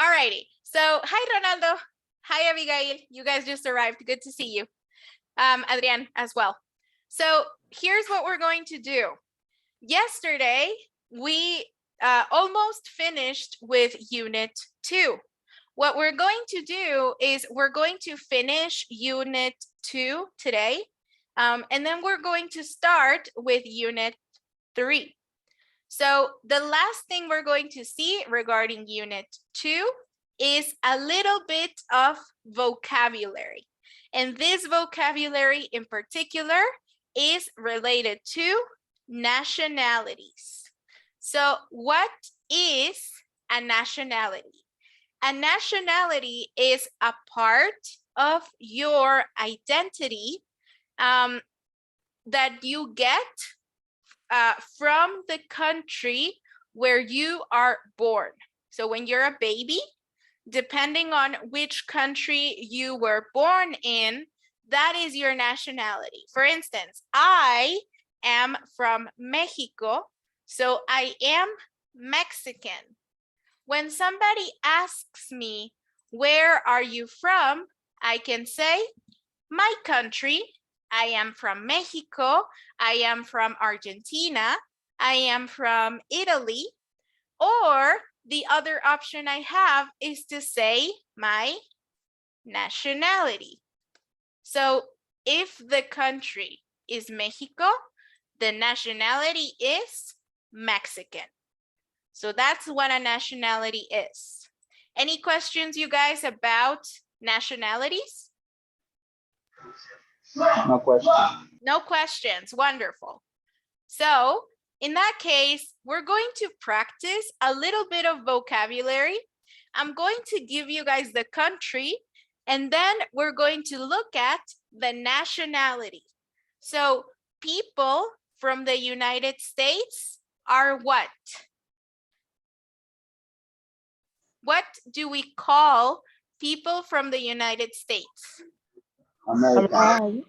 Alrighty. So, hi, Ronaldo. Hi, Abigail. You guys just arrived. Good to see you. Adrian as well. So, here's what we're going to do. Yesterday, we almost finished with Unit 2. What we're going to do is we're going to finish Unit 2 today, and then we're going to start with Unit 3. So the last thing we're going to see regarding Unit 2 is a little bit of vocabulary. And this vocabulary in particular is related to nationalities. So what is a nationality? A nationality is a part of your identity that you get from the country where you are born. So when you're a baby, depending on which country you were born in, that is your nationality. For instance, I am from Mexico, so I am Mexican. When somebody asks me, where are you from? I can say, my country. I am from Mexico. I am from Argentina. I am from Italy. Or the other option I have is to say my nationality. So if the country is Mexico, the nationality is Mexican. So that's what a nationality is. Any questions, you guys, about nationalities? No question. No questions. Wonderful. So in that case, we're going to practice a little bit of vocabulary. I'm going to give you guys the country, and then we're going to look at the nationality. So people from the United States are what? What do we call people from the United States? American.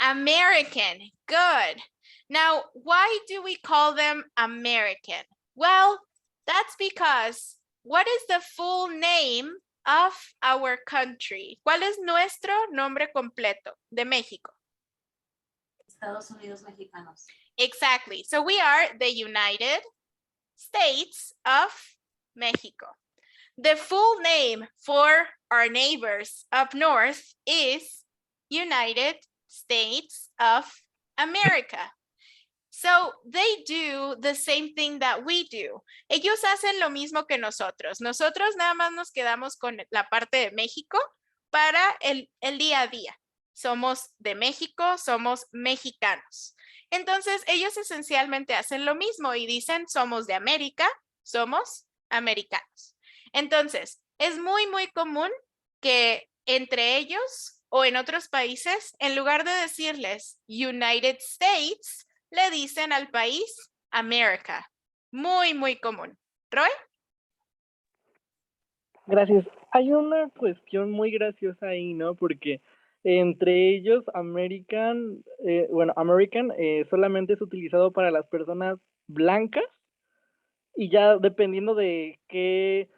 American. Good. Now, why do we call them American? Well, that's because what is the full name of our country? ¿Cuál es nuestro nombre completo de México? Estados Unidos Mexicanos. Exactly. So we are the United States of Mexico. The full name for our neighbors up north is United States of America. So they do the same thing that we do. Ellos hacen lo mismo que nosotros. Nosotros nada más nos quedamos con la parte de México para el día a día. Somos de México, somos mexicanos. Entonces ellos esencialmente hacen lo mismo y dicen somos de América, somos americanos. Entonces es muy, muy común que entre ellos o en otros países, en lugar de decirles United States, le dicen al país America. Muy, muy común. ¿Roy? Gracias. Hay una cuestión muy graciosa ahí, ¿no? Porque entre ellos, American solamente es utilizado para las personas blancas y ya dependiendo de qué,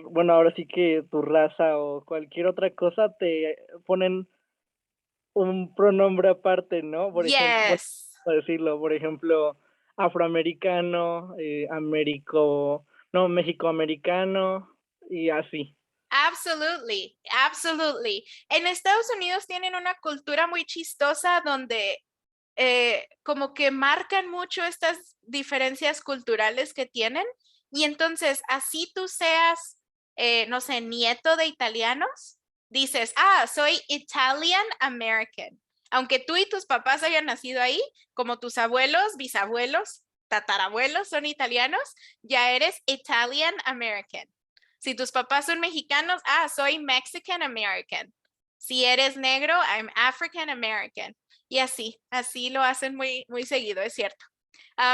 bueno, ahora sí que tu raza o cualquier otra cosa te ponen un pronombre aparte, ¿no? Por ejemplo, para decirlo, por ejemplo, afroamericano, mexicoamericano y así. Absolutely, absolutely. En Estados Unidos tienen una cultura muy chistosa donde como que marcan mucho estas diferencias culturales que tienen y entonces así tú seas, no sé, nieto de italianos, dices, soy Italian American. Aunque tú y tus papás hayan nacido ahí, como tus abuelos, bisabuelos, tatarabuelos son italianos, ya eres Italian American. Si tus papás son mexicanos, soy Mexican American. Si eres negro, I'm African American. Y así lo hacen muy, muy seguido, es cierto.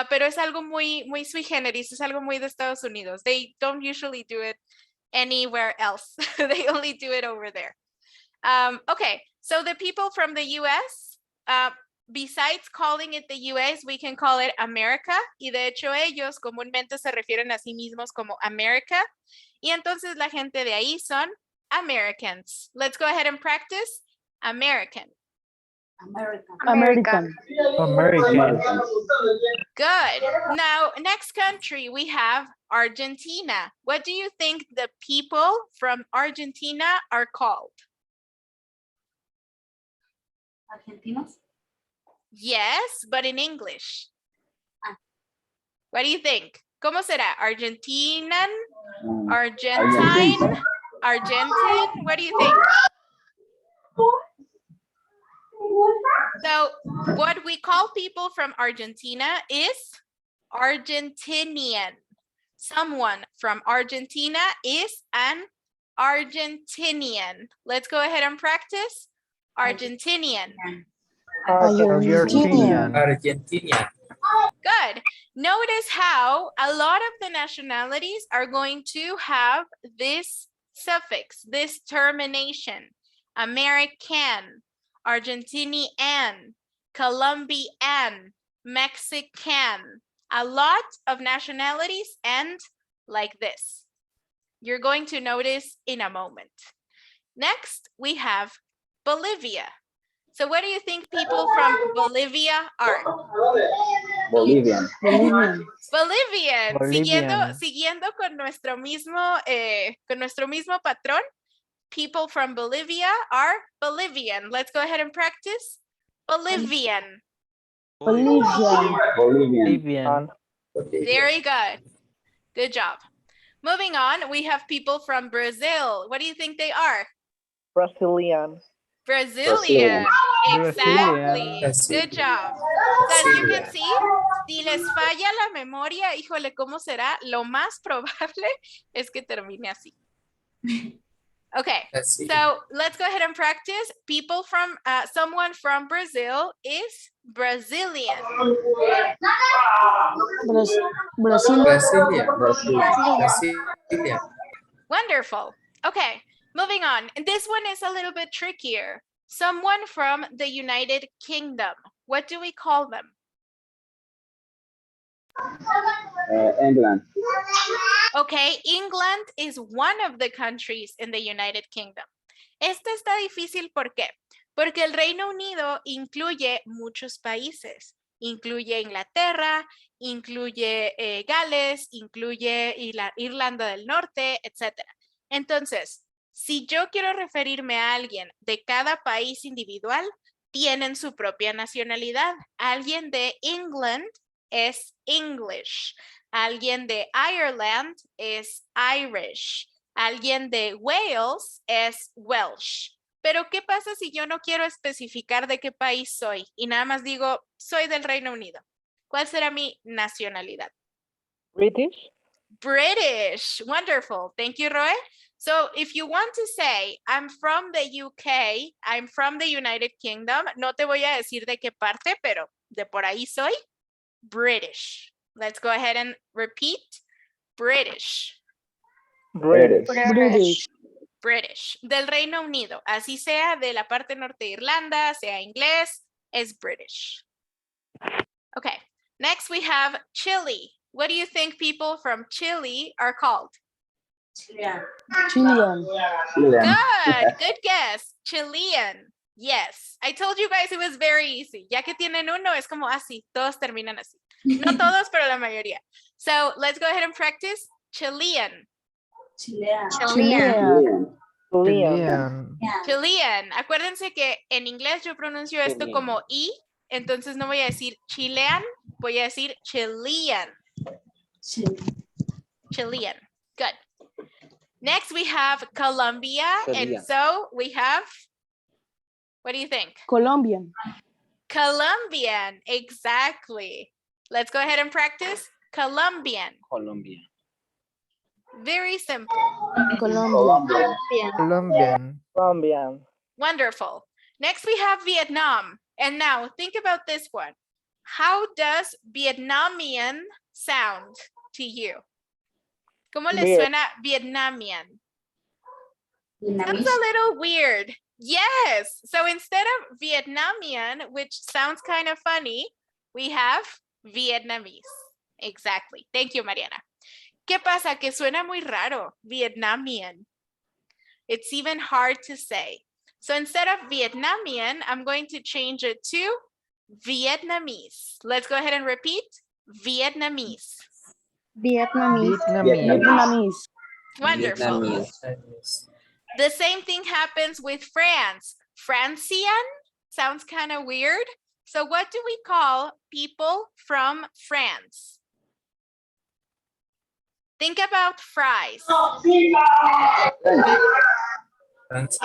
Pero es algo muy, muy sui generis, es algo muy de Estados Unidos. They don't usually do it anywhere else. They only do it over there. Okay, so the people from the US, besides calling it the US, we can call it America. Y de hecho ellos comúnmente se refieren a sí mismos como America. Y entonces la gente de ahí son Americans. Let's go ahead and practice. American. American. American. American. Good. Now, next country, we have Argentina. What do you think the people from Argentina are called? Argentinos. Yes, but in English. Ah. What do you think? ¿Cómo será? Argentinian? Argentine. Argentine? Argentine? What do you think? So what we call people from Argentina is Argentinian. Someone from Argentina is an Argentinian. Let's go ahead and practice. Argentinian. Argentinian. Argentina. Good. Notice how a lot of the nationalities are going to have this suffix, this termination. American, Argentinian, Colombian, Mexican. A lot of nationalities end like this. You're going to notice in a moment. Next, we have Bolivia. So what do you think people from Bolivia are? Bolivian. Bolivian. Bolivian. Bolivian. Siguiendo con nuestro mismo patrón, people from Bolivia are Bolivian. Let's go ahead and practice. Bolivian. Bolivian. Bolivian. Very good. Good job. Moving on, we have people from Brazil. What do you think they are? Brazilian. Brazilian. Exactly. Brazilian. Good job. So as you can see, si les falla la memoria, híjole, ¿cómo será? Lo más probable es que termine así. Okay, so let's go ahead and practice. People from, someone from Brazil is Brazilian. Brazil. Brasilia. Brazil. Brasilia. Wonderful. Okay, moving on. And this one is a little bit trickier. Someone from the United Kingdom. What do we call them? England. Okay, England is one of the countries in the United Kingdom. Esta está difícil, ¿por qué? Porque el Reino Unido incluye muchos países. Incluye Inglaterra, incluye Gales, incluye Irlanda del Norte, etc. Entonces, si yo quiero referirme a alguien de cada país individual, tienen su propia nacionalidad. Alguien de England es English. Alguien de Ireland es Irish. Alguien de Wales es Welsh. Pero ¿qué pasa si yo no quiero especificar de qué país soy y nada más digo, soy del Reino Unido? ¿Cuál será mi nacionalidad? British. British. Wonderful. Thank you, Roy. So if you want to say, I'm from the UK, I'm from the United Kingdom, no te voy a decir de qué parte, pero de por ahí soy. British. Let's go ahead and repeat. British. British. British. British. Del Reino Unido. Así sea de la parte norte de Irlanda, sea inglés, es British. Okay. Next we have Chile. What do you think people from Chile are called? Chilean. Chilean. Chilean. Good guess. Chilean. Yes. I told you guys it was very easy. Ya que tienen uno, es como así. Todos terminan así. No todos, pero la mayoría. So let's go ahead and practice. Chilean. Chilean. Chilean. Chilean. Chilean. Acuérdense que en inglés yo pronuncio esto Chilean. como I, entonces no voy a decir Chilean, voy a decir Chilean. Chilean. Good. Next we have Colombia, and Chilean. so we have, what do you think? Colombian. Colombian, exactly. Let's go ahead and practice. Colombian. Colombia. Very simple. Colombia. Colombian. Colombian. Wonderful. Next we have Vietnam. And now think about this one. How does Vietnamian sound to you? ¿Cómo les Weird. suena Vietnamian? Sounds Vietnamese. a little weird. Yes. So instead of Vietnamian, which sounds kind of funny, we have Vietnamese. Exactly. Thank you, Mariana. ¿Qué pasa? Que suena muy raro. Vietnamian. It's even hard to say. So instead of Vietnamian, I'm going to change it to Vietnamese. Let's go ahead and repeat. Vietnamese. Vietnamese. Vietnamese. Vietnamese. Wonderful. The same thing happens with France. Francian sounds kind of weird. So what do we call people from France? Think about fries. French.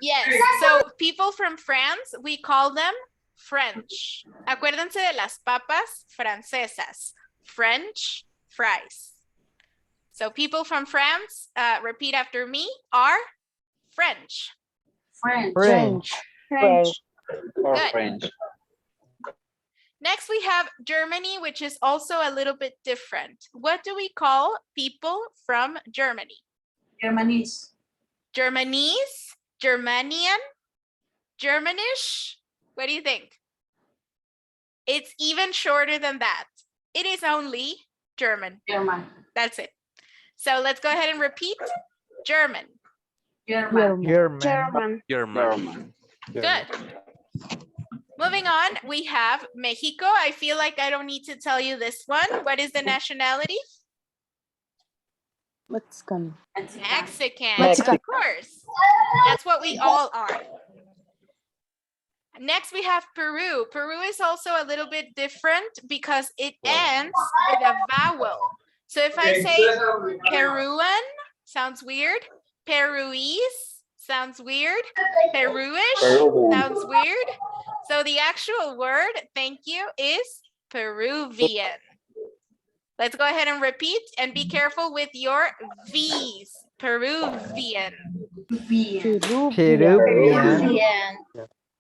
Yes, so people from France, we call them French. Acuérdense de las papas francesas. French fries. So people from France, repeat after me, are French. French. French. French. Or Good. French. Next, we have Germany, which is also a little bit different. What do we call people from Germany? Germanese. Germanese, Germanian, Germanish? What do you think? It's even shorter than that. It is only German. German. That's it. So let's go ahead and repeat. German. German. German. German. Good. Moving on, we have Mexico. I feel like I don't need to tell you this one. What is the nationality? Mexican. Mexican, Mexican. of course. That's what we all are. Next, we have Peru. Peru is also a little bit different because it ends with a vowel. So if I say Peruan, sounds weird. Peruese sounds weird. Peruish Peruvian. sounds weird. So the actual word, thank you, is Peruvian. Let's go ahead and repeat and be careful with your V's. Peruvian. Peruvian. Peruvian.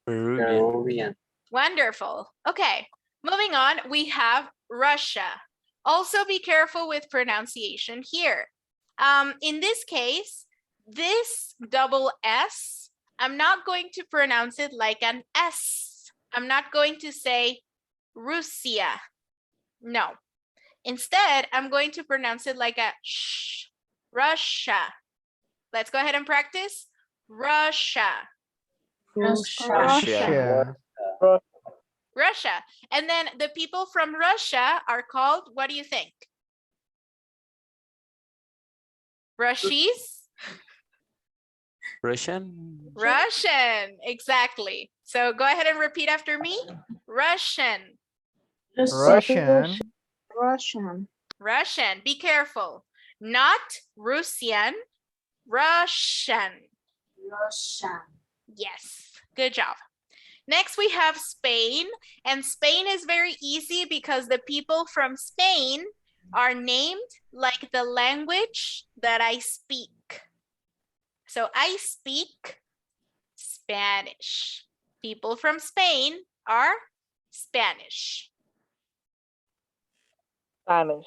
Peruvian. Wonderful. Okay, moving on, we have Russia. Also be careful with pronunciation here. In this case, this double S, I'm not going to pronounce it like an S. I'm not going to say Russia. No. Instead, I'm going to pronounce it like a sh. Russia. Let's go ahead and practice. Russia. Russia. Russia. And then the people from Russia are called, what do you think? Russies? Russian. Russian, exactly. So go ahead and repeat after me. Russian. Russian. Russian. Russian. Be careful. Not Russian, Russian. Russian. Yes, good job. Next, we have Spain, and Spain is very easy because the people from Spain are named like the language that I speak. So I speak Spanish. People from Spain are Spanish. Spanish.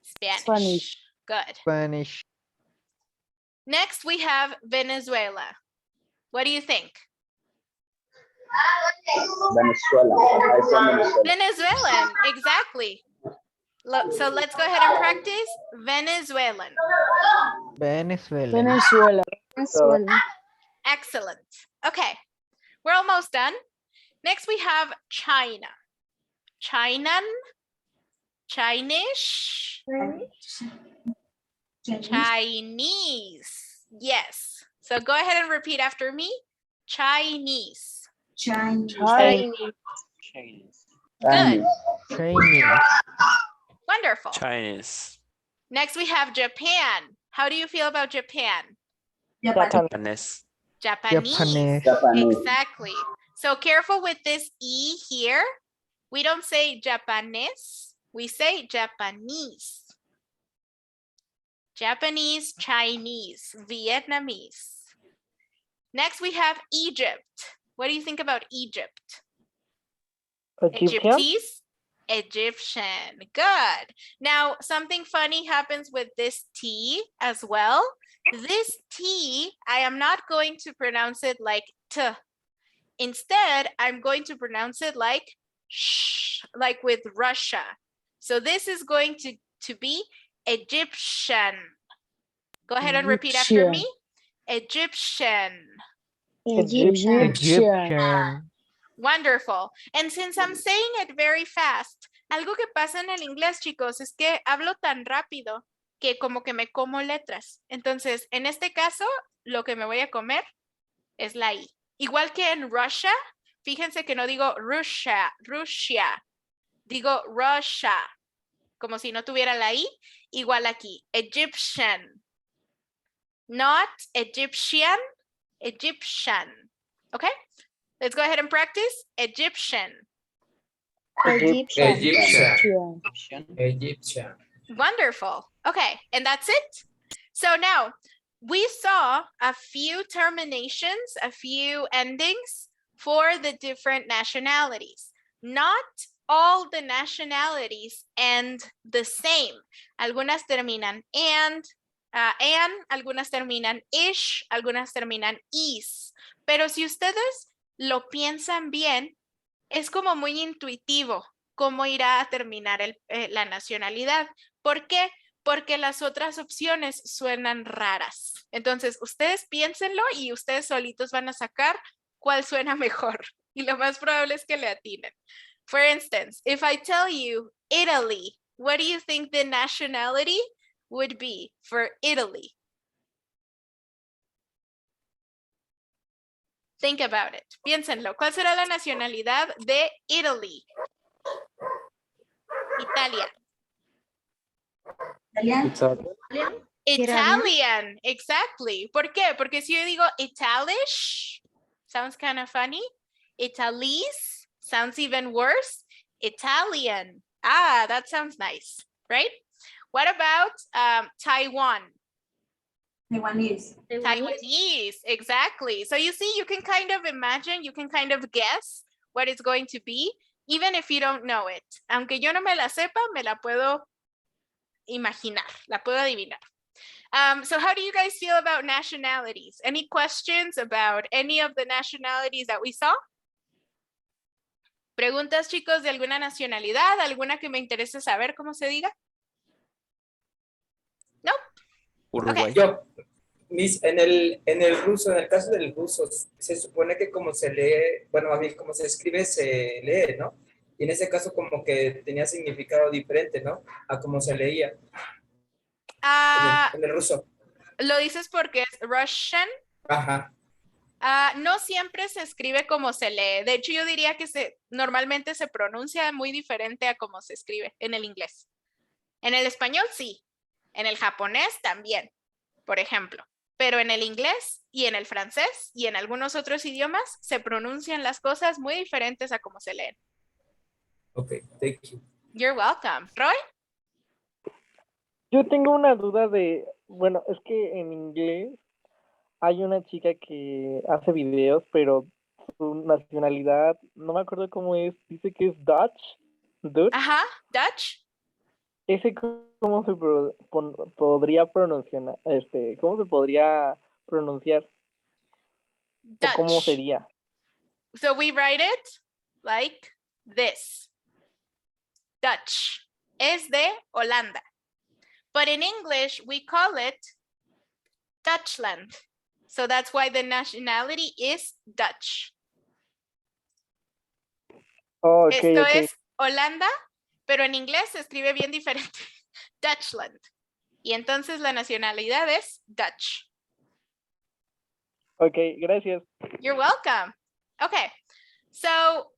Spanish. Good. Spanish. Next, we have Venezuela. What do you think? Venezuela. I said Venezuela. Venezuelan, exactly. So let's go ahead and practice Venezuelan. Venezuela. Venezuela. Excellent. Okay, we're almost done. Next, we have China. Chinan, Chinese, Chinese. Yes. So go ahead and repeat after me. Chinese. Chinese. Chinese. Good. Chinese. Wonderful. Chinese. Next, we have Japan. How do you feel about Japan? Japanese. Japanese. Japanese. Japanese. Exactly. So careful with this E here. We don't say Japanese. We say Japanese. Japanese, Chinese, Vietnamese. Next, we have Egypt. What do you think about Egypt? Egyptian. Egyptese? Egyptian. Good. Now, something funny happens with this T as well. this T, I am not going to pronounce it like T. Instead, I'm going to pronounce it like sh, like with Russia. So this is going to be Egyptian. Go ahead and repeat after me. Egyptian. Egyptian. Wonderful. And since I'm saying it very fast, algo que pasa en el inglés, chicos, es que hablo tan rápido que como que me como letras. Entonces, en este caso, lo que me voy a comer es la I. Igual que en Russia, fíjense que no digo Russia, digo Russia, como si no tuviera la I. Igual aquí, Egyptian. Not Egyptian, Egyptian. Okay? Let's go ahead and practice. Egyptian. Egyptian. Wonderful. Okay, and that's it. So now, we saw a few terminations, a few endings for the different nationalities. Not all the nationalities end the same. Algunas terminan and, algunas terminan ish, algunas terminan is. Pero si ustedes lo piensan bien, es como muy intuitivo cómo irá a terminar la nacionalidad. ¿Por qué? Porque las otras opciones suenan raras. Entonces, ustedes piénsenlo y ustedes solitos van a sacar cuál suena mejor. Y lo más probable es que le atinen. For instance, if I tell you Italy, what do you think the nationality would be for Italy? Think about it. Piénsenlo. ¿Cuál será la nacionalidad de Italy? Italia. Italian, exactly. ¿Por qué? Porque si yo digo Italish, sounds kind of funny. Italis sounds even worse. Italian. Ah, that sounds nice, right? What about Taiwan? Taiwanese. Taiwanese, exactly. So you see, you can kind of imagine, you can kind of guess what it's going to be, even if you don't know it. Aunque yo no me la sepa, me la puedo imaginar, la puedo adivinar. So how do you guys feel about nationalities? Any questions about any of the nationalities that we saw? ¿Preguntas, chicos, de alguna nacionalidad? ¿Alguna que me interese saber cómo se diga? No. Uruguay. Yo, en el ruso, en el caso del ruso, se supone que como se lee, bueno, a mí como se escribe, se lee, ¿no? Y en ese caso como que tenía significado diferente, ¿no? A como se leía en el ruso. ¿Lo dices porque es Russian? Ajá. No siempre se escribe como se lee. De hecho, yo diría que normalmente se pronuncia muy diferente a como se escribe en el inglés. En el español, sí. En el japonés también, por ejemplo. Pero en el inglés y en el francés y en algunos otros idiomas se pronuncian las cosas muy diferentes a como se leen. Ok, thank you. You're welcome. Roy? Yo tengo una duda bueno, es que en inglés hay una chica que hace videos, pero su nacionalidad, no me acuerdo cómo es, dice que es Dutch. Ajá, Dutch. Ese cómo se podría pronunciar, ¿cómo se podría pronunciar? Dutch. ¿O cómo sería? So we write it like this. Dutch. Es de Holanda. But in English, we call it Dutchland. So that's why the nationality is Dutch. Oh, okay, Esto okay. es Holanda, pero en inglés se escribe bien diferente. Dutchland. Y entonces la nacionalidad es Dutch. Okay, gracias. You're welcome. Okay, so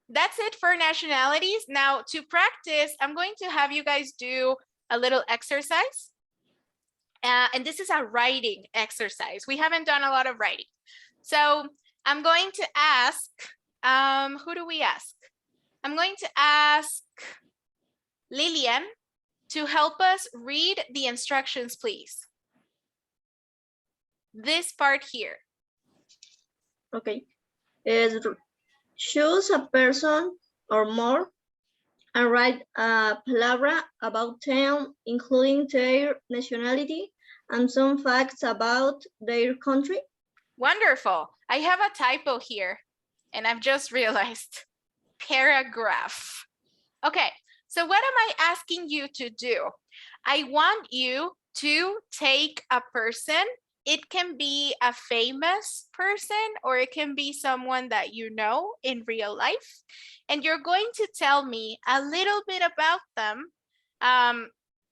that's it for nationalities. Now to practice, I'm going to have you guys do a little exercise. And this is a writing exercise. We haven't done a lot of writing. So I'm going to ask, who do we ask? I'm going to ask Lillian to help us read the instructions, please. This part here. Okay. Choose a person or more and write a palabra about them, including their nationality and some facts about their country. Wonderful. I have a typo here, and I've just realized. Paragraph. Okay, so what am I asking you to do? I want you to take a person. It can be a famous person, or it can be someone that you know in real life. And you're going to tell me a little bit about them,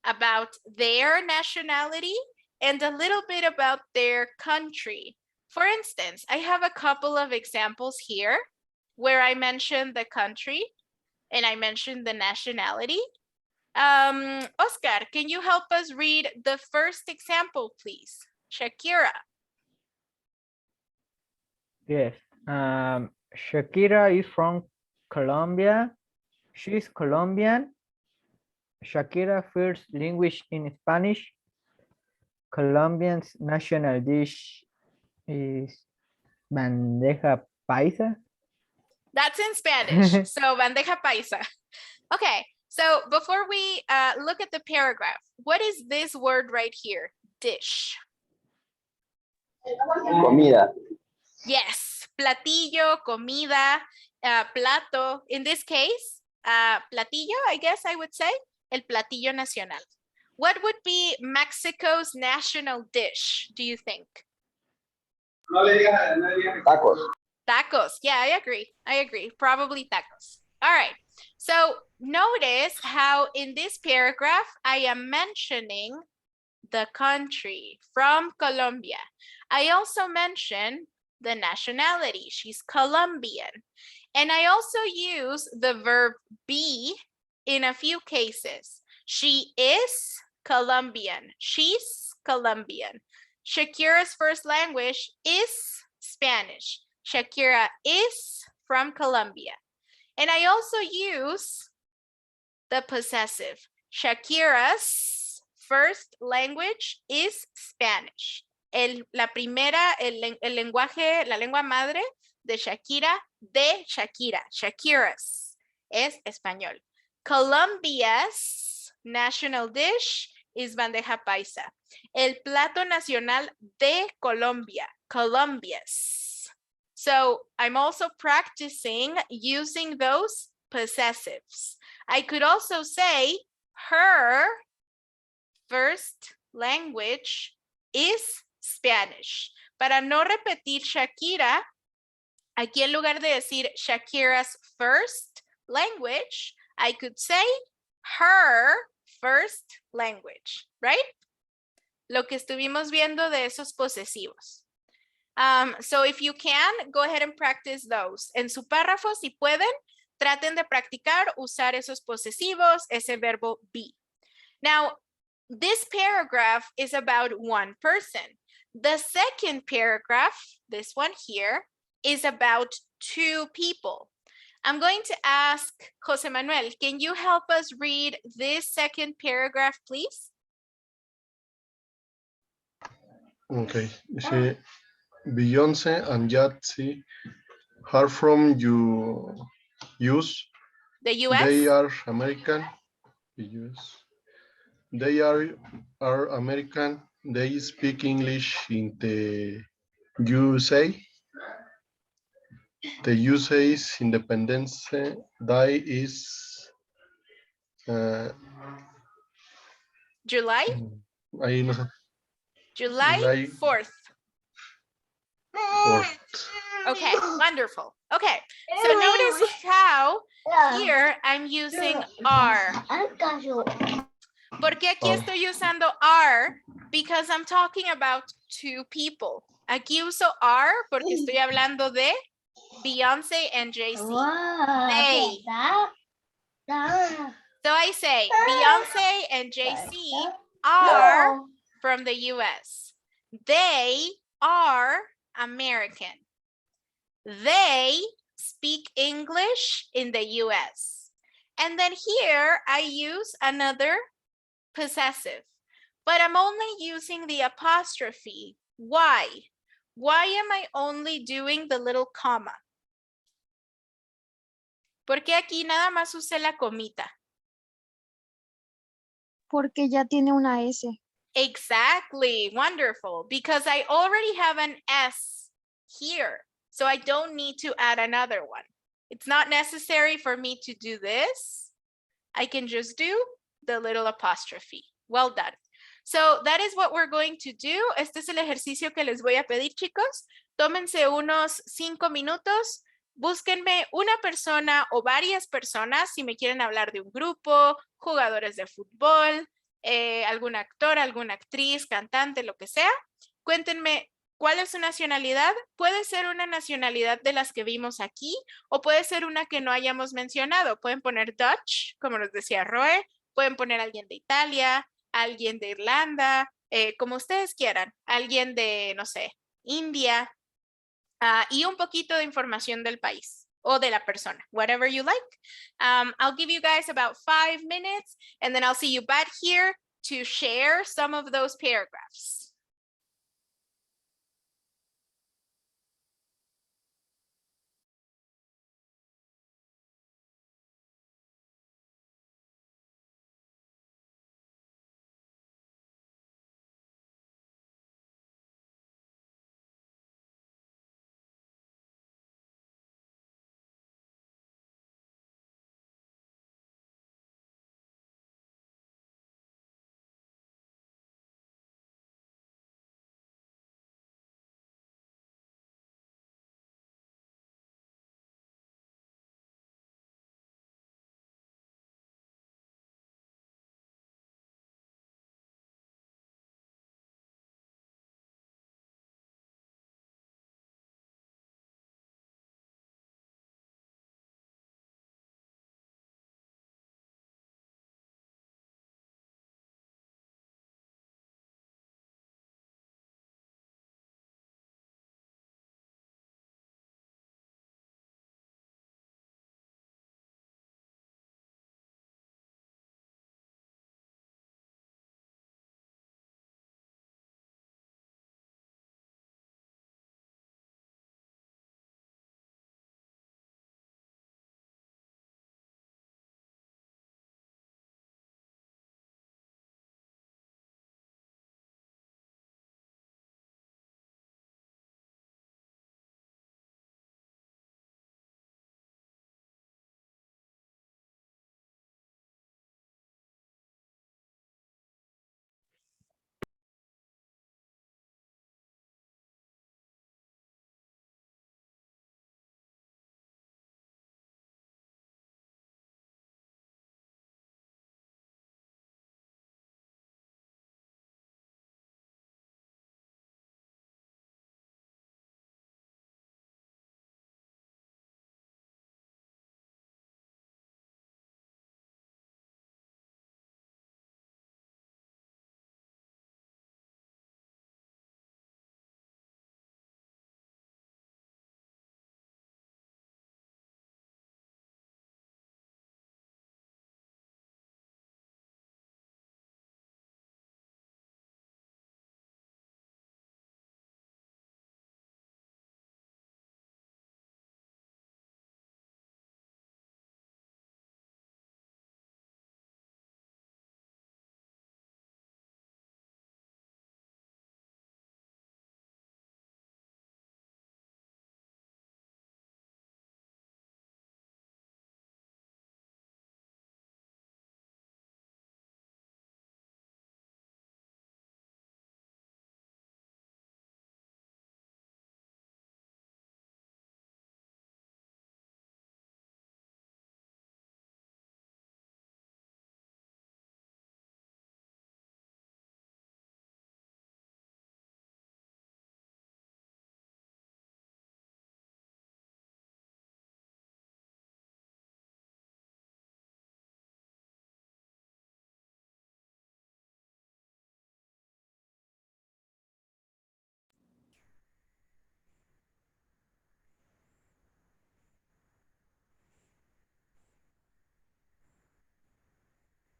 about their nationality, and a little bit about their country. For instance, I have a couple of examples here where I mentioned the country and I mentioned the nationality. Oscar, can you help us read the first example, please? Shakira. Yes. Shakira is from Colombia. She's Colombian. Shakira first language in Spanish. Colombian's national dish is bandeja paisa. That's in Spanish. So bandeja paisa. Okay, so before we look at the paragraph, what is this word right here? Dish. Comida. Yes, platillo, comida, plato. In this case, platillo, I guess I would say, el platillo nacional. What would be Mexico's national dish, do you think? Tacos. Tacos. Yeah, I agree. Probably tacos. All right. So notice how in this paragraph, I am mentioning the country from Colombia. I also mentioned the nationality. She's Colombian. And I also use the verb be in a few cases. She is Colombian. She's Colombian. Shakira's first language is Spanish. Shakira is from Colombia. And I also use the possessive. Shakira's first language is Spanish. La lengua madre de Shakira, Shakira's es español. Colombia's national dish is bandeja paisa. El plato nacional de Colombia, Colombia's. So I'm also practicing using those possessives. I could also say her first language is Spanish. Para no repetir Shakira, aquí en lugar de decir Shakira's first language, I could say her first language, right? Lo que estuvimos viendo de esos posesivos. So if you can, go ahead and practice those. En su párrafo, si pueden, traten de practicar usar esos posesivos, ese verbo be. Now, this paragraph is about one person. The second paragraph, this one here, is about two people. I'm going to ask Jose Manuel, can you help us read this second paragraph, please? Okay. Dice, Beyonce and Jay-Z are from US. The US? They are American. The US. They are American. They speak English in the USA. The USA's Independence Day is July? ahí no sé. July 4th. 4th. Okay, wonderful. Okay, so notice how here I'm using are. ¿Por qué aquí estoy usando are? Because I'm talking about two people. Aquí uso are porque estoy hablando de Beyonce and Jay-Z. They. So I say Beyonce and Jay-Z are from the US. They are American. They speak English in the US. And then here I use another possessive, but I'm only using the apostrophe. Why? Why am I only doing the little comma? Porque aquí nada más usé la comita. Porque ya tiene una S. Exactly. Wonderful. Because I already have an S here. So I don't need to add another one. It's not necessary for me to do this. I can just do the little apostrophe. Well done. So that is what we're going to do. Este es el ejercicio que les voy a pedir, chicos. Tómense unos 5 minutos. Búsquenme una persona o varias personas si me quieren hablar de un grupo, jugadores de fútbol, algún actor, alguna actriz, cantante, lo que sea. Cuéntenme cuál es su nacionalidad. Puede ser una nacionalidad de las que vimos aquí o puede ser una que no hayamos mencionado. Pueden poner Dutch, como nos decía Roe. Pueden poner alguien de Italia, alguien de Irlanda, como ustedes quieran. Alguien de, no sé, India. Y un poquito de información del país o de la persona, whatever you like. I'll give you guys about 5 minutes and then I'll see you back here to share some of those paragraphs.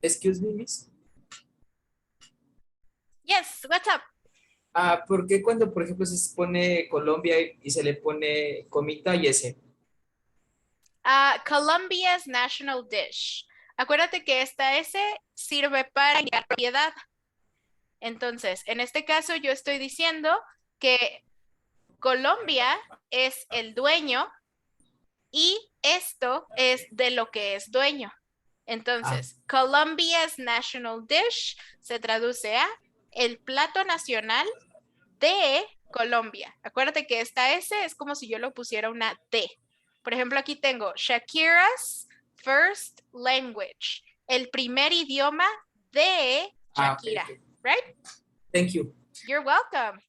Excuse me, miss. Yes, what's up? ¿Por qué cuando, por ejemplo, se pone Colombia y se le pone comita y ese? Colombia's national dish. Acuérdate que esta S sirve para indicar propiedad. Entonces, en este caso yo estoy diciendo que Colombia es el dueño y esto es de lo que es dueño. Entonces, Colombia's national dish se traduce a el plato nacional de Colombia. Acuérdate que esta S es como si yo lo pusiera una D. Por ejemplo, aquí tengo Shakira's first language, el primer idioma de Shakira, Okay. right? Thank you. You're welcome.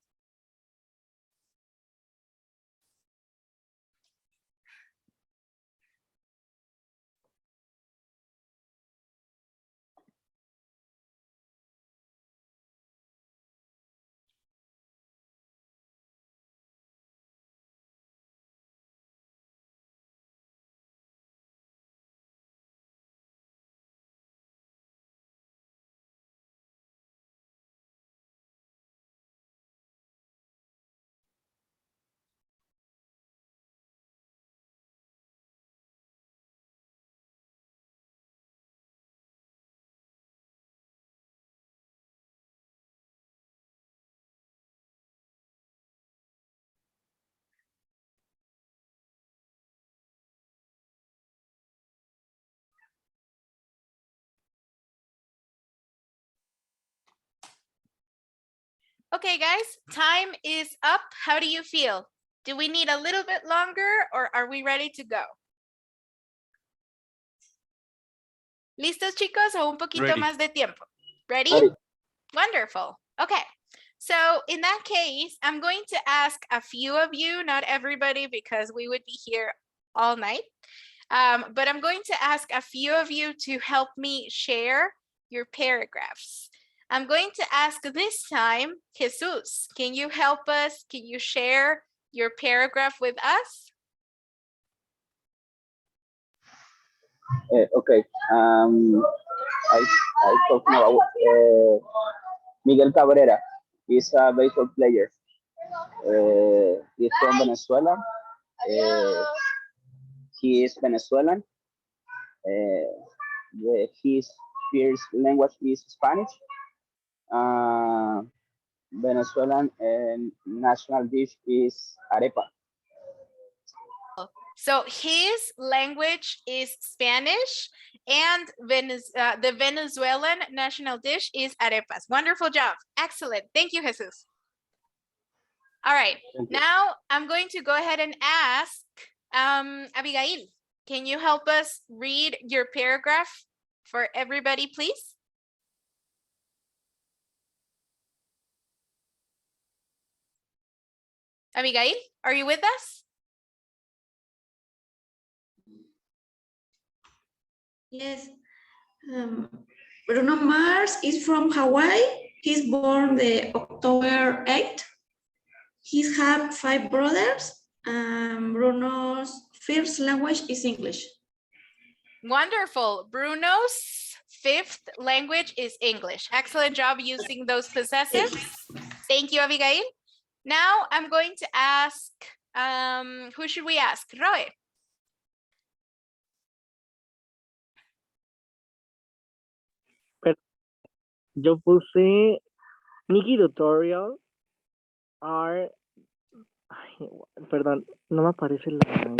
Okay, guys, time is up. How do you feel? Do we need a little bit longer or are we ready to go? ¿Listos, chicos, o un poquito Ready. más de tiempo? Ready? Ready. Wonderful. Okay. So in that case, I'm going to ask a few of you, not everybody, because we would be here all night. But I'm going to ask a few of you to help me share your paragraphs. I'm going to ask this time, Jesus, can you help us? Can you share your paragraph with us? Okay. I talk about Miguel Cabrera. He's a baseball player. He's from Venezuela. He is Venezuelan. His first language is Spanish. Venezuelan national dish is arepa. So his language is Spanish and the Venezuelan national dish is arepas. Wonderful job. Excellent. Thank you, Jesus. All right. Now I'm going to go ahead and ask Abigail, can you help us read your paragraph for everybody, please? Abigail, are you with us? Yes. Bruno Mars is from Hawaii. He's born the October 8th. He has 5 brothers. Bruno's first language is English. Wonderful. Bruno's 5th language is English. Excellent job using those possessives. Thank you, Abigail. Now I'm going to ask, who should we ask? Roy. Yo puse Nikki tutorial are. Ay, perdón, no me aparece la.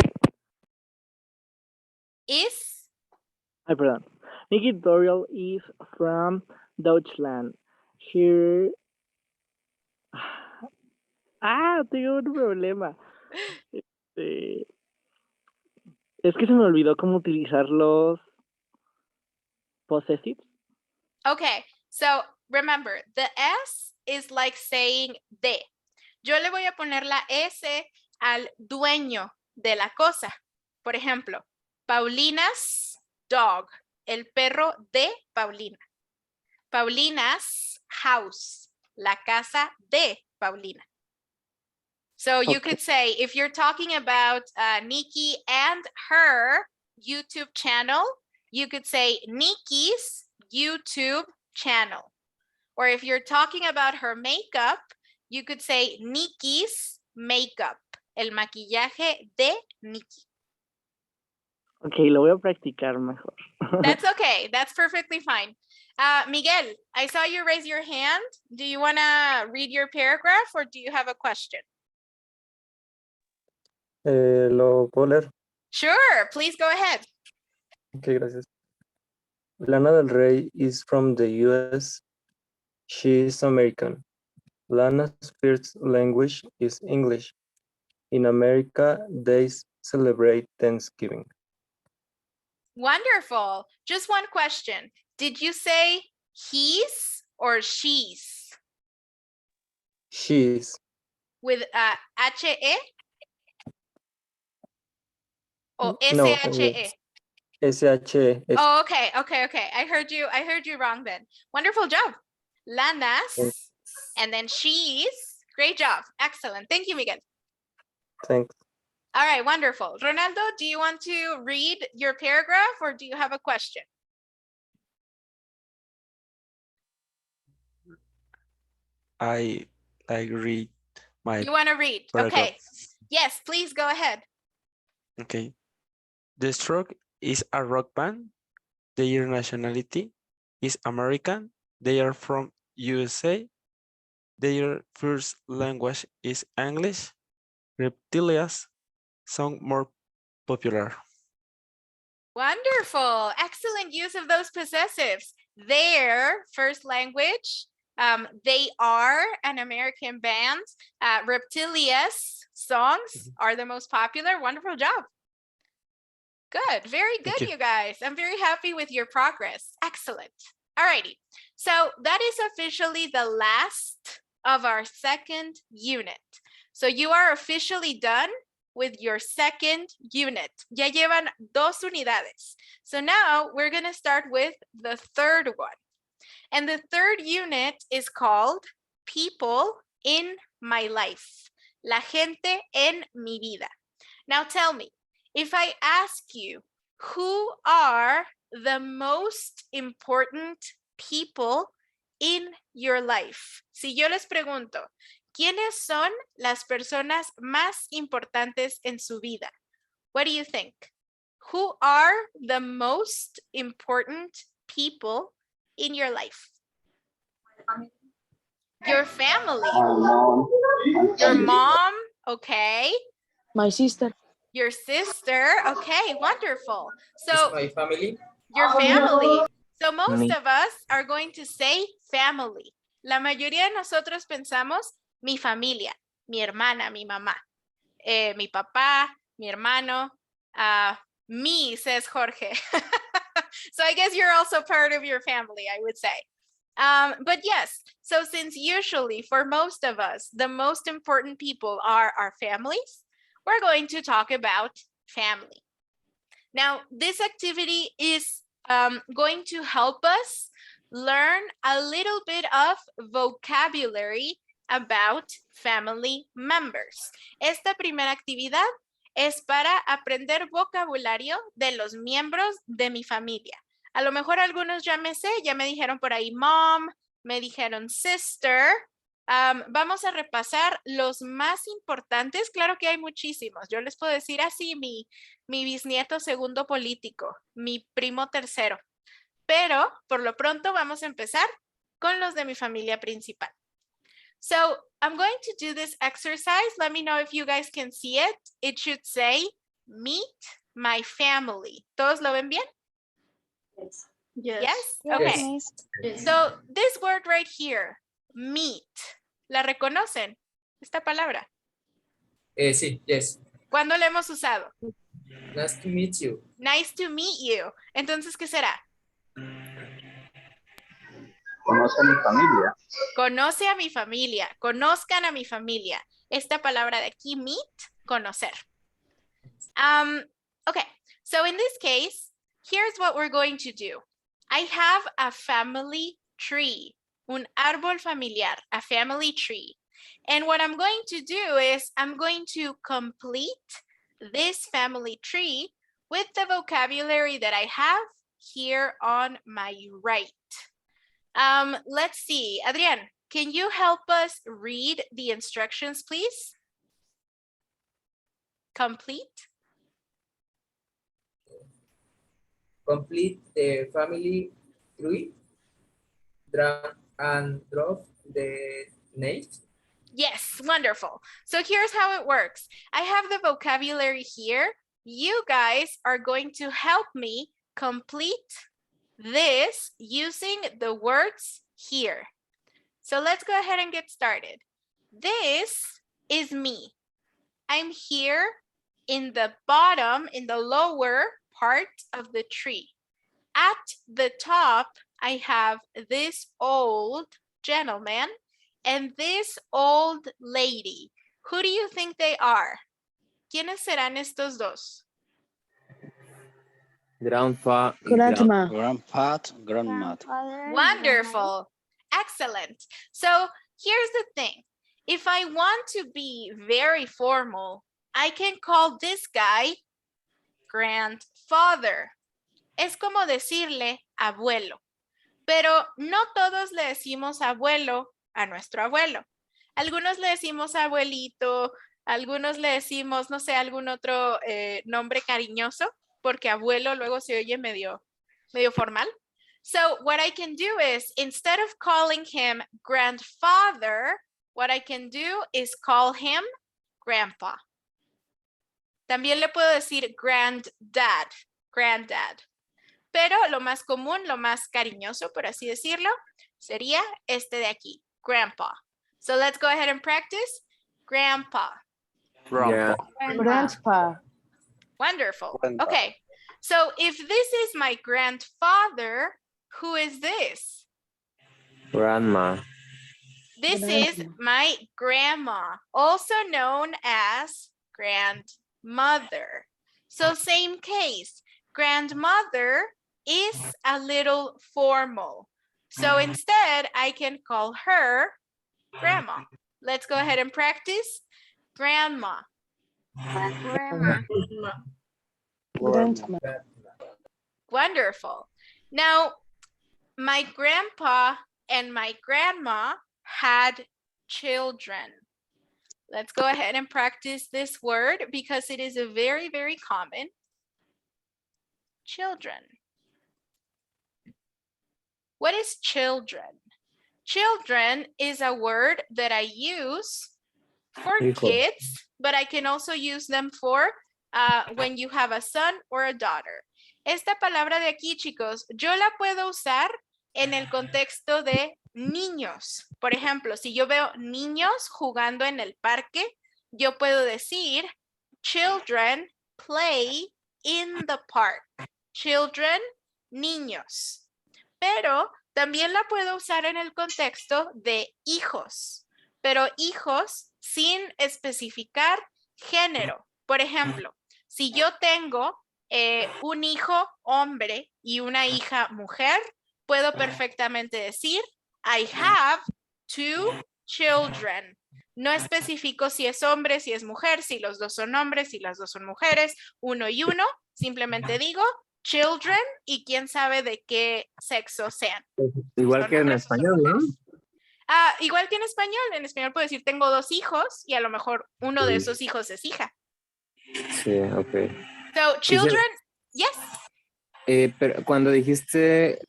Is. Ay, perdón. Nikki tutorial is from Deutschland. Here. Tengo un problema. Es que se me olvidó cómo utilizar los possessives. Okay, so remember, the S is like saying de. Yo le voy a poner la S al dueño de la cosa. Por ejemplo, Paulina's dog, el perro de Paulina. Paulina's house, la casa de Paulina. So you could say, if you're talking about Nikki and her YouTube channel, you could say Nikki's YouTube channel. Or if you're talking about her makeup, you could say Nikki's makeup, el maquillaje de Nikki. Ok, lo voy a practicar mejor. That's okay. That's perfectly fine. Miguel, I saw you raise your hand. Do you want to read your paragraph or do you have a question? ¿Lo puedo leer? Sure, please go ahead. Ok, gracias. Lana Del Rey is from the US. She is American. Lana's first language is English. In America, they celebrate Thanksgiving. Wonderful. Just one question. Did you say he's or she's? She's. With H-E? O No, S-H-E? S-H-E. Oh, okay. I heard you wrong then. Wonderful job. Lana's and then she's. Great job. Excellent. Thank you, Miguel. Thanks. All right, wonderful. Ronaldo, do you want to read your paragraph or do you have a question? I read my You want to read? paragraph. Okay. Yes, please go ahead. Okay. The Strokes is a rock band. Their nationality is American. They are from USA. Their first language is English. Reptilians sound more popular. Wonderful. Excellent use of those possessives. Their first language, they are an American band. Reptilius songs are the most popular. Wonderful job. Good. Very good, you guys. I'm very happy with your progress. Excellent. All righty. So that is officially the last of our second unit. So you are officially done with your second unit. Ya llevan 2 unidades. So now we're going to start with the third one. And the third unit is called People in My Life. La gente en mi vida. Now tell me, if I ask you, who are the most important people in your life? Si yo les pregunto, ¿quiénes son las personas más importantes en su vida? What do you think? Who are the most important people in your life? Your family. Your mom, okay. My sister. Your sister, okay, wonderful. So my family. your family. So most of us are going to say family. La mayoría de nosotros pensamos mi familia, mi hermana, mi mamá, mi papá, mi hermano, me, says Jorge. So I guess you're also part of your family, I would say. But yes, so since usually for most of us, the most important people are our families, we're going to talk about family. Now, this activity is going to help us learn a little bit of vocabulary about family members. Esta primera actividad es para aprender vocabulario de los miembros de mi familia. A lo mejor algunos ya me sé, ya me dijeron por ahí mom, me dijeron sister. Vamos a repasar los más importantes. Claro que hay muchísimos. Yo les puedo decir así, mi bisnieto segundo político, mi primo tercero. Pero por lo pronto vamos a empezar con los de mi familia principal. So I'm going to do this exercise. Let me know if you guys can see it. It should say, meet my family. ¿Todos lo ven bien? Yes. Yes? Okay. Yes. So this word right here, meet. ¿La reconocen? Esta palabra. Sí, yes. ¿Cuándo la hemos usado? Nice to meet you. Nice to meet you. Entonces, ¿qué será? Conoce a mi familia. Conoce a mi familia. Conozcan a mi familia. Esta palabra de aquí, meet, conocer. Okay, so in this case, here's what we're going to do. I have a family tree. Un árbol familiar, a family tree. And what I'm going to do is I'm going to complete this family tree with the vocabulary that I have here on my right. Let's see, Adrian, can you help us read the instructions, please? Complete. Complete the family tree. and drop the net? Yes, wonderful. So here's how it works. I have the vocabulary here. You guys are going to help me complete this using the words here. So let's go ahead and get started. This is me. I'm here in the bottom, in the lower part of the tree. At the top, I have this old gentleman and this old lady. Who do you think they are? ¿Quiénes serán estos dos? Grandpa. Grandma. Grandpa, grandma. Wonderful. Excellent. So here's the thing. If I want to be very formal, I can call this guy grandfather. Es como decirle abuelo. Pero no todos le decimos abuelo a nuestro abuelo. Algunos le decimos abuelito, algunos le decimos, no sé, algún otro nombre cariñoso, porque abuelo luego se oye medio formal. So what I can do is, instead of calling him grandfather, what I can do is call him grandpa. También le puedo decir granddad. Pero lo más común, lo más cariñoso, por así decirlo, sería este de aquí, grandpa. So let's go ahead and practice. Grandpa. Grandpa. Wonderful. Grandpa. Okay. So if this is my grandfather, who is this? Grandma. This is my grandma, also known as grandmother. So same case, grandmother is a little formal. So instead, I can call her grandma. Let's go ahead and practice. Grandma. Grandma. Wonderful. Now, my grandpa and my grandma had children. Let's go ahead and practice this word because it is a very, very common. Children. What is children? Children is a word that I use for kids, but I can also use them for when you have a son or a daughter. Esta palabra de aquí, chicos, yo la puedo usar en el contexto de niños. Por ejemplo, si yo veo niños jugando en el parque, yo puedo decir, children play in the park. Children, niños. Pero también la puedo usar en el contexto de hijos, pero hijos sin especificar género. Por ejemplo, si yo tengo un hijo hombre y una hija mujer, puedo perfectamente decir, I have 2 children. No especifico si es hombre, si es mujer, si los dos son hombres, si las dos son mujeres, uno y uno. Simplemente digo children y quién sabe de qué sexo sean. Igual que en español, ¿no? Igual que en español puedo decir tengo 2 hijos y a lo mejor uno de esos hijos es hija. Sí, ok. So, children, yes. Pero cuando dijiste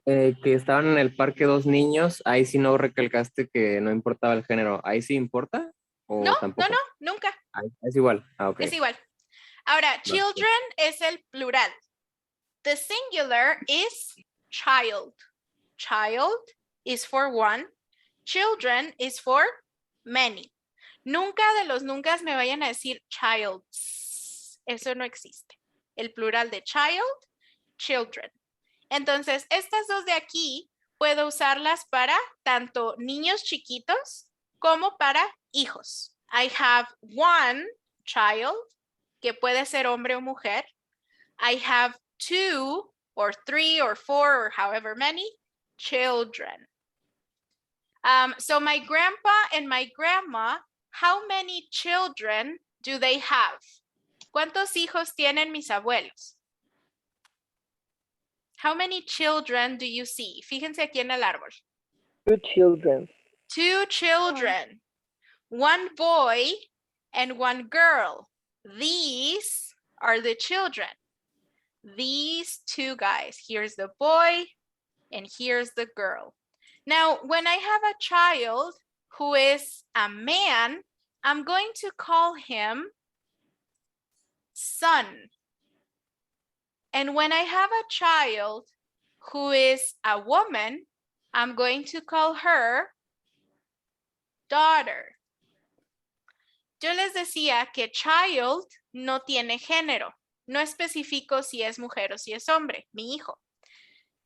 que estaban en el parque 2 niños, ahí sí no recalcaste que no importaba el género. ¿Ahí sí importa? ¿O No, tampoco? no, nunca. Es igual. Ok. Es igual. Ahora, children es el plural. The singular is child. Child is for one. Children is for many. Nunca de los nunca me vayan a decir childs. Eso no existe. El plural de child, children. Entonces, estas dos de aquí puedo usarlas para tanto niños chiquitos como para hijos. I have 1 child, que puede ser hombre o mujer. I have 2 or 3 or 4 or however many children. So my grandpa and my grandma, how many children do they have? ¿Cuántos hijos tienen mis abuelos? How many children do you see? Fíjense aquí en el árbol. 2 children. 2 children. 1 boy and 1 girl. These are the children. These 2 guys. Here's the boy and here's the girl. Now, when I have a child who is a man, I'm going to call him son. And when I have a child who is a woman, I'm going to call her daughter. Yo les decía que child no tiene género. No especifico si es mujer o si es hombre, mi hijo.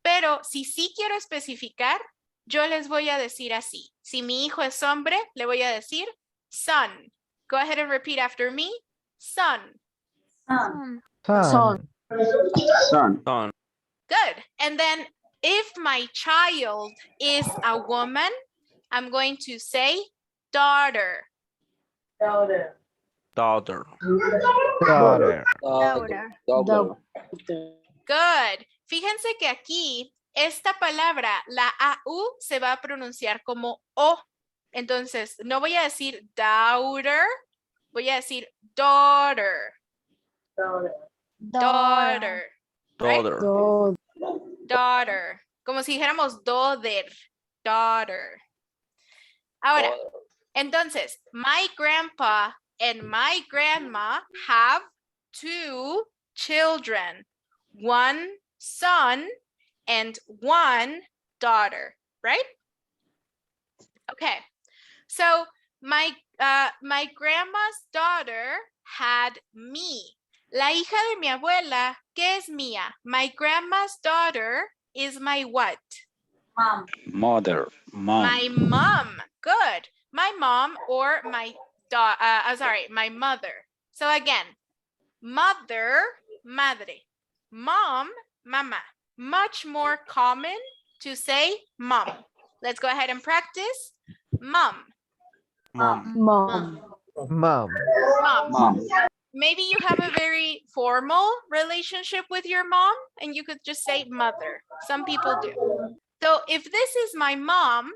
Pero si sí quiero especificar, yo les voy a decir así. Si mi hijo es hombre, le voy a decir son. Go ahead and repeat after me. Son. Son. Son. Son. Son. Good. And then if my child is a woman, I'm going to say daughter. Daughter. Daughter. Daughter. Daughter. Good. Fíjense que aquí esta palabra, la AU, se va a pronunciar como O. Entonces, no voy a decir daughter, voy a decir daughter. Daughter. Daughter. Right? Daughter. Daughter. Como si dijéramos daughter. Daughter. Ahora, entonces, my grandpa and my grandma have 2 children. 1 son and 1 daughter, right? Okay, so my grandma's daughter had me. La hija de mi abuela, ¿qué es mía? My grandma's daughter is my what? Mom. Mother. Mom. My mom. Good. My mom or my my mother. So again, mother, madre. Mom, mama. Much more common to say mom. Let's go ahead and practice. Mom. Mom. Mom. Mom. Mom. Mom. Maybe you have a very formal relationship with your mom and you could just say mother. Some people do. So if this is my mom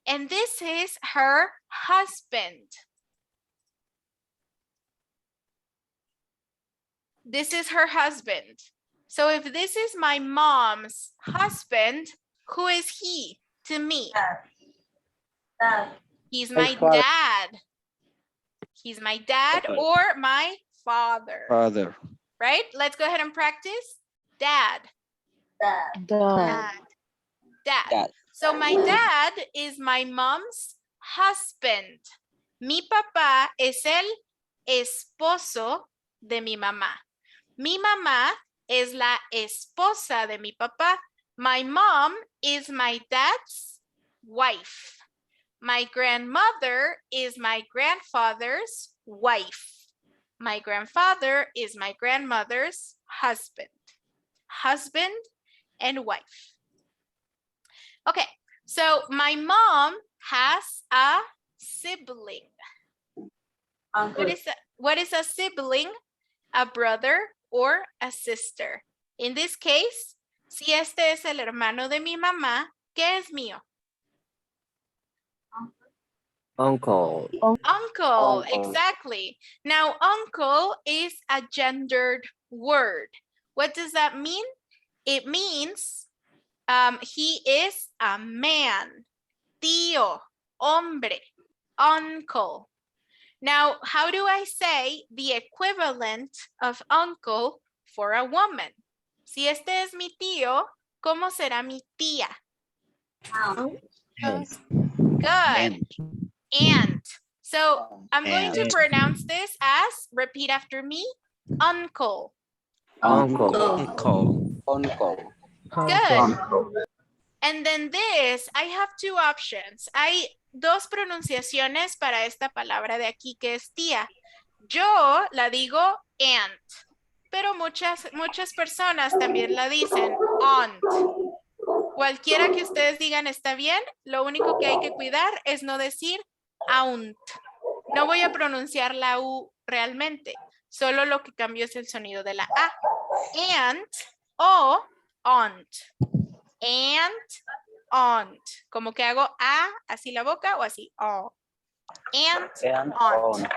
and this is her husband. This is her husband. So if this is my mom's husband, who is he to me? Dad. He's my father. dad. He's my dad Okay. or my father, Father. right? Let's go ahead and practice. Dad, Dad. Dad. dad. Dad. So my dad is my mom's husband. Mi papá es el esposo de mi mamá. Mi mamá es la esposa de mi papá. My mom is my dad's wife. My grandmother is my grandfather's wife. My grandfather is my grandmother's husband. Husband and wife. Okay, so my mom has a sibling. Uncle. What is a sibling? A brother or a sister. In this case, si este es el hermano de mi mamá, ¿qué es mío? Uncle. Uncle, exactly. Now, uncle is a gendered word. What does that mean? It means he is a man. Tío, hombre, uncle. Now, how do I say the equivalent of uncle for a woman? Si este es mi tío, ¿cómo será mi tía? Good. Aunt. So I'm going to Aunt. pronounce this as, repeat after me, uncle. Uncle. Uncle. Uncle. Good. And then this, I have 2 options. Hay 2 pronunciaciones para esta palabra de aquí que es tía. Yo la digo aunt, pero muchas personas también la dicen aunt. Cualquiera que ustedes digan está bien, lo único que hay que cuidar es no decir aunt. No voy a pronunciar la U realmente, solo lo que cambió es el sonido de la A. Aunt o aunt. Aunt, aunt. Como que hago A, así la boca o así, oh. Aunt, And aunt.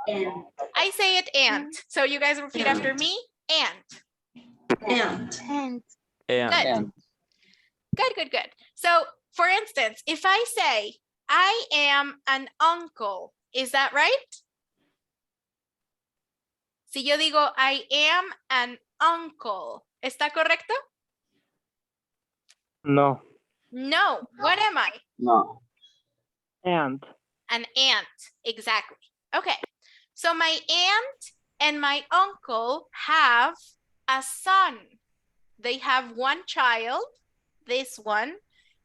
And. I say it aunt. So you guys repeat after me, aunt. Aunt. And Good. And. Good. So for instance, if I say, I am an uncle, is that right? Si yo digo, I am an uncle, ¿está correcto? No. No. What am I? No. And. An aunt, exactly. Okay, so my aunt and my uncle have a son. They have one child, this one,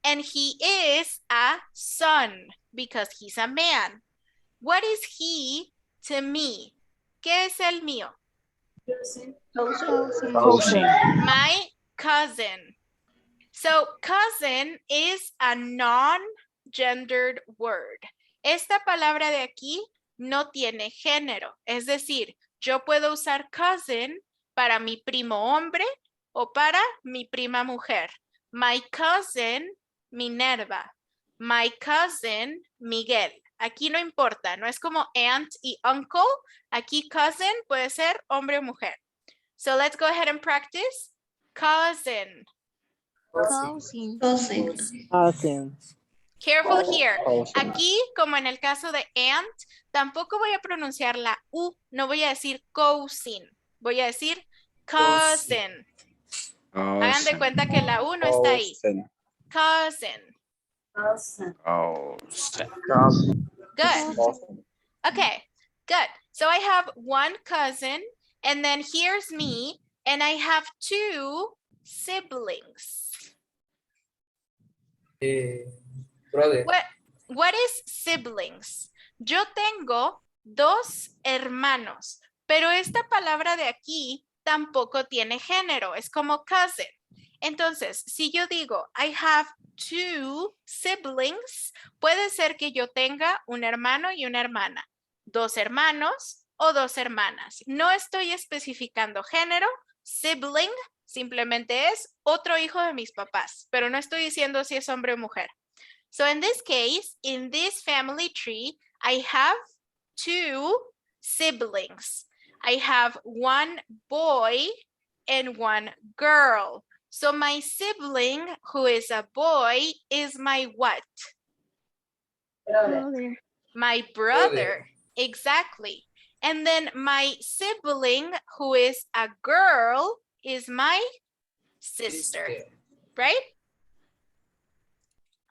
and he is a son because he's a man. What is he to me? ¿Qué es el mío? Cousin. My cousin. So cousin is a non-gendered word. Esta palabra de aquí no tiene género. Es decir, yo puedo usar cousin para mi primo hombre o para mi prima mujer. My cousin Minerva. My cousin Miguel. Aquí no importa, no es como aunt y uncle. Aquí cousin puede ser hombre o mujer. So let's go ahead and practice. Cousin. Cousin. Careful here. Cousin. Aquí, como en el caso de aunt, tampoco voy a pronunciar la U. No voy a decir cousin. Voy a decir cousin. Hagan de cuenta que la U no está ahí. Cousin. Good. Okay, good. So I have one cousin, and then here's me, and I have two siblings. Brother. What is siblings? Yo tengo dos hermanos, pero esta palabra de aquí tampoco tiene género, es como cousin. Entonces, si yo digo, I have two siblings, puede ser que yo tenga un hermano y una hermana, dos hermanos o dos hermanas. No estoy especificando género, sibling simplemente es otro hijo de mis papás, pero no estoy diciendo si es hombre o mujer. So in this case, in this family tree, I have two siblings. I have one boy and one girl. So my sibling, who is a boy, is my what? My brother. Exactly. And then my sibling, who is a girl, is my sister, right?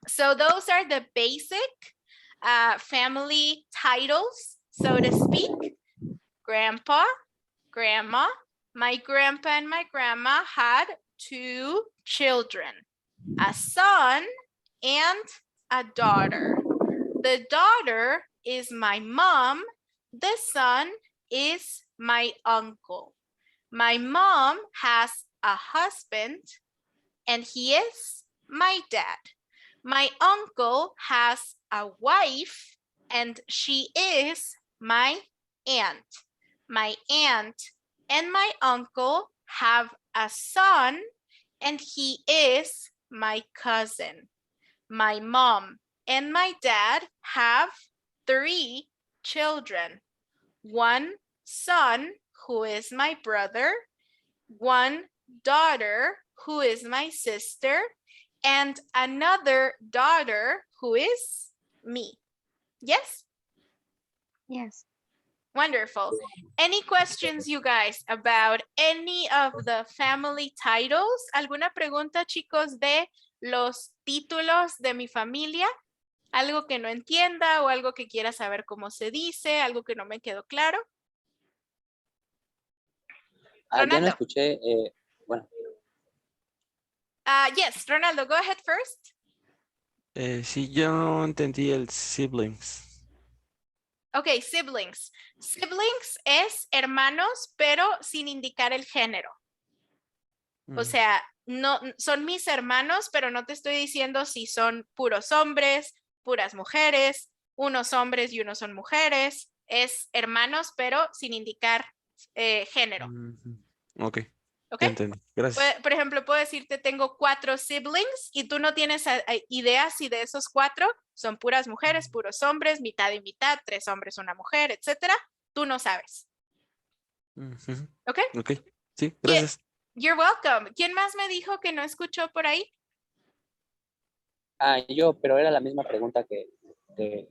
So those are the basic family titles, so to speak. Grandpa, grandma. My grandpa and my grandma had two children, a son and a daughter. The daughter is my mom. The son is my uncle. My mom has a husband and he is my dad. My uncle has a wife and she is my aunt. My aunt and my uncle have a son and he is my cousin. My mom and my dad have three children. One son, who is my brother, one daughter, who is my sister, and another daughter, who is me. Yes? Yes. Wonderful. Any questions, you guys, about any of the family titles? ¿Alguna pregunta, chicos, de los títulos de mi familia? ¿Algo que no entienda o algo que quiera saber cómo se dice? ¿Algo que no me quedó claro? Ya no Ronaldo. escuché, bueno. Yes, Ronaldo, go ahead first. Sí, yo no entendí el siblings. Ok, siblings. Siblings es hermanos, pero sin indicar el género. O sea, no son mis hermanos, pero no te estoy diciendo si son puros hombres, puras mujeres, unos hombres y unos son mujeres. Es hermanos, pero sin indicar género. Ok. ¿Ok? Ya entendí. Gracias. Por ejemplo, puedo decirte tengo 4 siblings y tú no tienes idea si de esos 4 son puras mujeres, puros hombres, mitad y mitad, 3 hombres, una mujer, etcétera. Tú no sabes. ¿Ok? Ok. Sí, gracias. You're welcome. ¿Quién más me dijo que no escuchó por ahí? Yo, pero era la misma pregunta que él.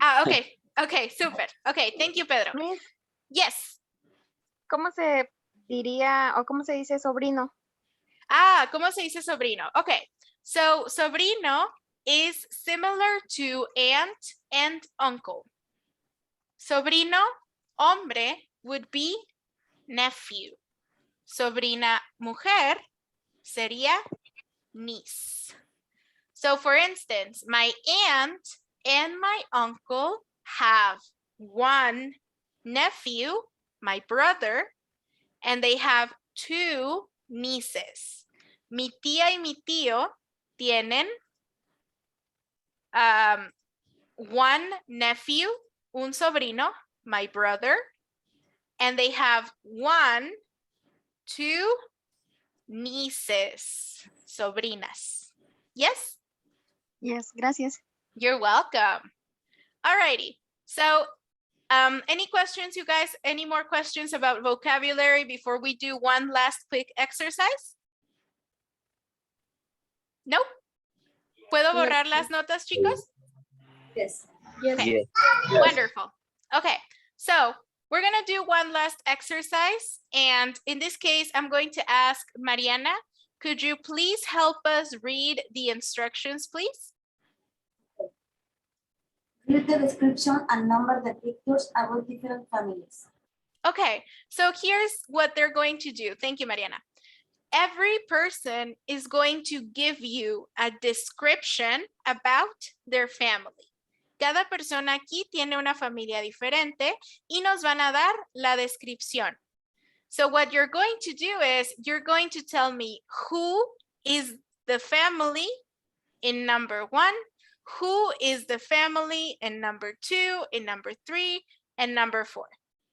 Ah, okay. Okay, super. Okay, thank you, Pedro. Miss, Yes. ¿cómo se diría o cómo se dice sobrino? Ah, ¿cómo se dice sobrino? Okay, so sobrino is similar to aunt and uncle. Sobrino, hombre, would be nephew. Sobrina, mujer, sería niece. So for instance, my aunt and my uncle have one nephew, my brother, and they have two nieces. Mi tía y mi tío tienen one nephew, un sobrino, my brother, and they have two nieces, sobrinas. Yes? Yes, gracias. You're welcome. Alrighty. So, any questions, you guys? Any more questions about vocabulary before we do one last quick exercise? Nope. ¿Puedo borrar las notas, chicos? Yes. Okay. Wonderful. Okay, so we're gonna do one last exercise, and in this case, I'm going to ask Mariana, could you please help us read the instructions, please? Read the description and number the pictures about different families. Okay, so here's what they're going to do. Thank you, Mariana. Every person is going to give you a description about their family. Cada persona aquí tiene una familia diferente y nos van a dar la descripción. So what you're going to do is you're going to tell me who is the family in number 1, who is the family in number 2, in number 3, and number 4.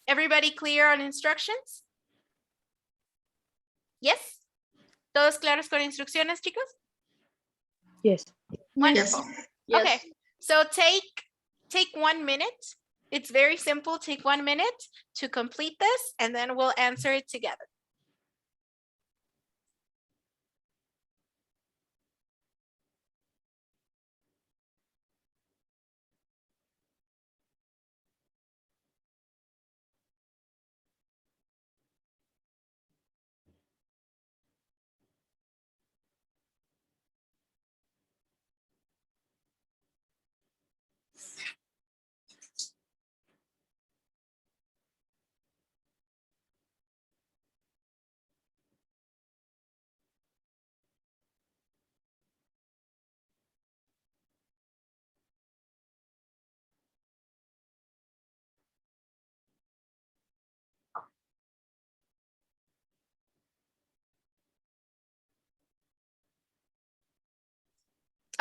Everybody clear on instructions? Yes? ¿Todos claros con instrucciones, chicos? Yes. Wonderful. Okay, so take 1 minute. It's very simple. Take 1 minute to complete this, and then we'll answer it together.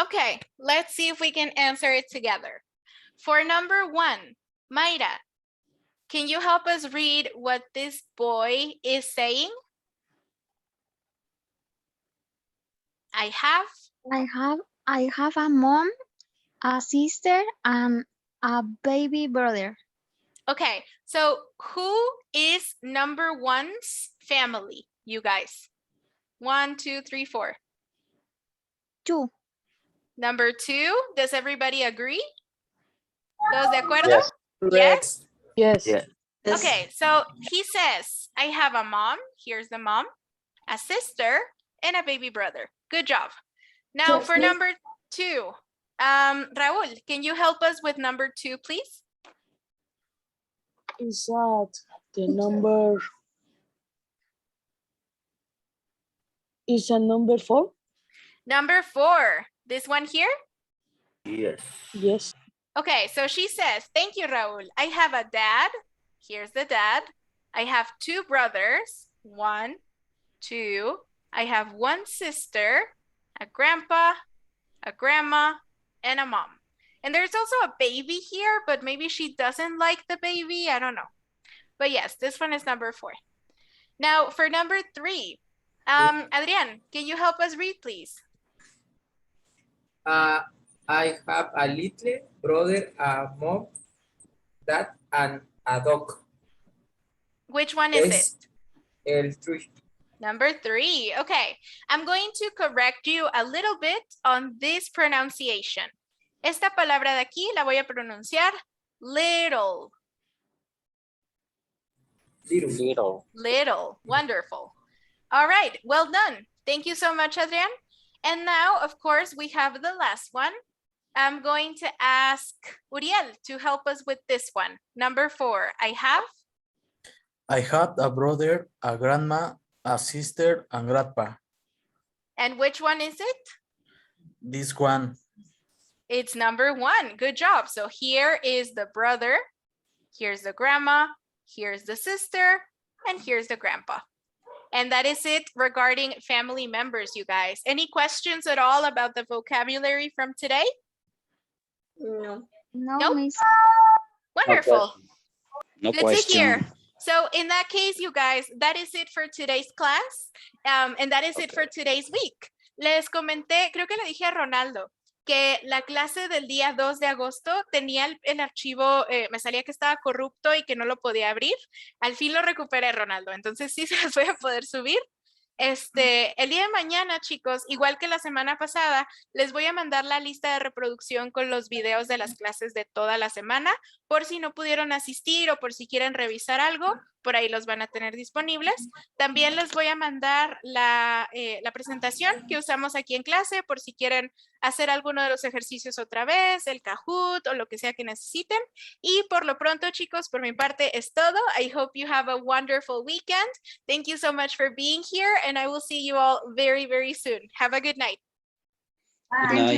Okay, let's see if we can answer it together. For number 1, Mayra, can you help us read what this boy is saying? I have a mom, a sister, and a baby brother. Okay, so who is number 1's family, you guys? 1, 2, 3, 4. 2. Number 2, does everybody agree? ¿Todos de acuerdo? Yes. Yes? Yes. Okay, so he says, I have a mom, here's the mom, a sister, and a baby brother. Good job. Now for number 2, Raul, can you help us with number 2, please? Is that the number? Is a number 4? Number 4, this one here? Yes. Yes. Okay, so she says, thank you, Raul. I have a dad. Here's the dad. I have 2 brothers. 1, 2. I have 1 sister, a grandpa, a grandma, and a mom. And there's also a baby here, but maybe she doesn't like the baby. I don't know. But yes, this one is number 4. Now for number 3, Adrian, can you help us read, please? I have a little brother, a mom, dad, and a dog. Which one is it? El 3. Number 3. Okay, I'm going to correct you a little bit on this pronunciation. Esta palabra de aquí la voy a pronunciar little. Little. Little. Wonderful. All right, well done. Thank you so much, Adrian. And now, of course, we have the last one. I'm going to ask Uriel to help us with this one. Number 4. I have a brother, a grandma, a sister, and grandpa. And which one is it? This one. It's number 1. Good job. So here is the brother, here's the grandma, here's the sister, and here's the grandpa. And that is it regarding family members, you guys. Any questions at all about the vocabulary from today? No, Nope. Miss. Wonderful. No Good question. to hear. So in that case, you guys, that is it for today's class. And that is it for today's week. Les comenté, creo que le dije a Ronaldo, que la clase del día 2 de agosto tenía el archivo, me salía que estaba corrupto y que no lo podía abrir. Al fin lo recuperé, Ronaldo. Entonces sí se los voy a poder subir. El día de mañana, chicos, igual que la semana pasada, les voy a mandar la lista de reproducción con los videos de las clases de toda la semana, por si no pudieron asistir o por si quieren revisar algo, por ahí los van a tener disponibles. También les voy a mandar la presentación que usamos aquí en clase, por si quieren hacer alguno de los ejercicios otra vez, el Kahoot o lo que sea que necesiten. Y por lo pronto, chicos, por mi parte es todo. I hope you have a wonderful weekend. Thank you so much for being here, and I will see you all very, very soon. Have a good night. Good night.